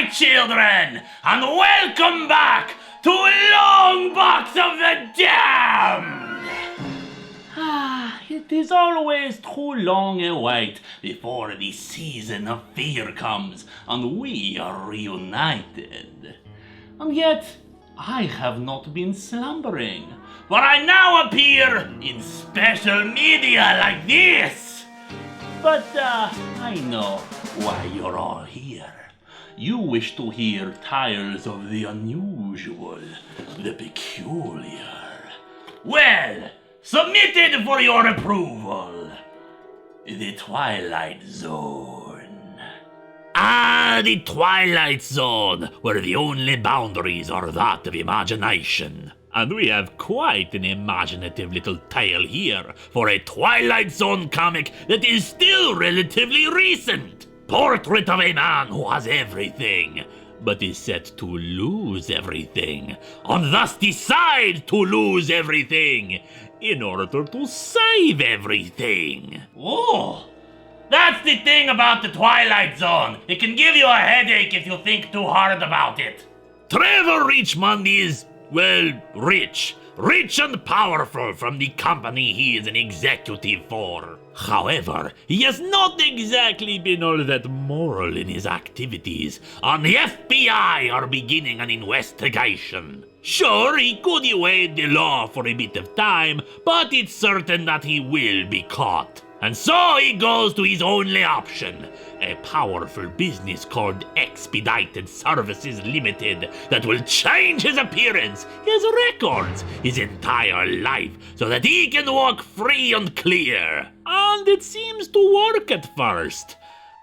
my children, and welcome back to Longbox of the Damned! It is always too long a wait before the season of fear comes and we are reunited. And yet, I have not been slumbering, for I now appear in special media like this. But I know why you're all here. You wish to hear tales of the unusual, the peculiar. Well, submitted for your approval, the Twilight Zone. The Twilight Zone, where the only boundaries are that of imagination. And we have quite an imaginative little tale here for a Twilight Zone comic that is still relatively recent. Portrait of a man who has everything, but is set to lose everything, and thus decide to lose everything in order to save everything. Oh, that's the thing about the Twilight Zone. It can give you a headache if you think too hard about it. Trevor Richmond is, well, rich and powerful from the company he is an executive for. However, he has not exactly been all that moral in his activities, and the FBI are beginning an investigation. Sure, he could evade the law for a bit of time, but it's certain that he will be caught. And so he goes to his only option, a powerful business called Expedited Services Limited that will change his appearance, his records, his entire life, so that he can walk free and clear. And it seems to work at first,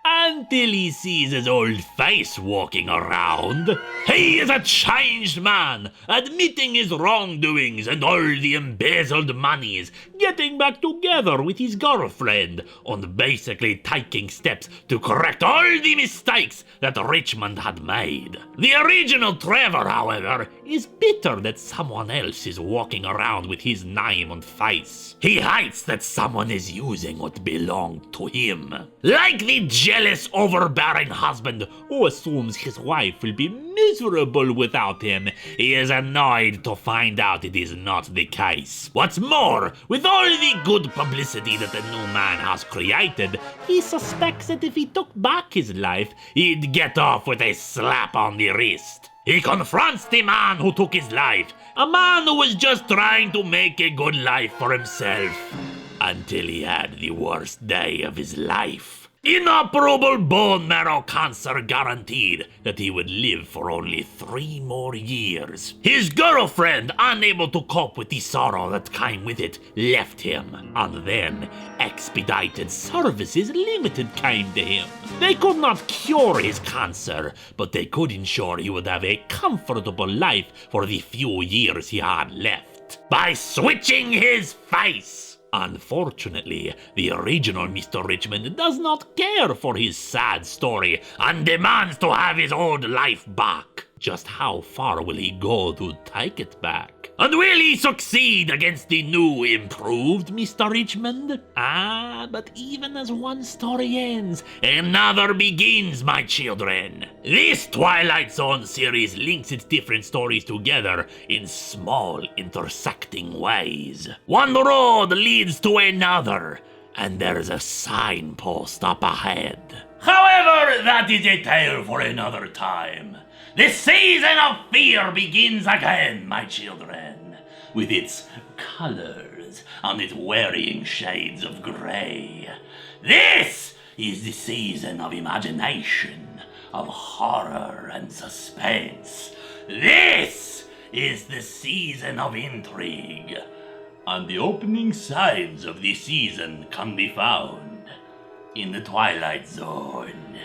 until he sees his old face walking around. He is a changed man, admitting his wrongdoings and all the embezzled monies, getting back together with his girlfriend, and basically taking steps to correct all the mistakes that Richmond had made. The original Trevor, however, is bitter that someone else is walking around with his name and face. He hates that someone is using what belonged to him. Like the jealous, overbearing husband who assumes his wife will be miserable without him, he is annoyed to find out it is not the case. What's more, with all the good publicity that the new man has created, he suspects that if he took back his life, he'd get off with a slap on the wrist. He confronts the man who took his life, a man who was just trying to make a good life for himself, until he had the worst day of his life. Inoperable bone marrow cancer guaranteed that he would live for only 3 more years. His girlfriend, unable to cope with the sorrow that came with it, left him. And then, Expedited Services Limited came to him. They could not cure his cancer, but they could ensure he would have a comfortable life for the few years he had left. By switching his face! Unfortunately, the original Mr. Richmond does not care for his sad story and demands to have his old life back. Just how far will he go to take it back? And will he succeed against the new, improved Mr. Richmond? But even as one story ends, another begins, my children. This Twilight Zone series links its different stories together in small, intersecting ways. One road leads to another, and there's a signpost up ahead. However, that is a tale for another time. The season of fear begins again, my children, with its colors and its varying shades of grey. This is the season of imagination, of horror and suspense. This is the season of intrigue, and the opening signs of the season can be found in the Twilight Zone.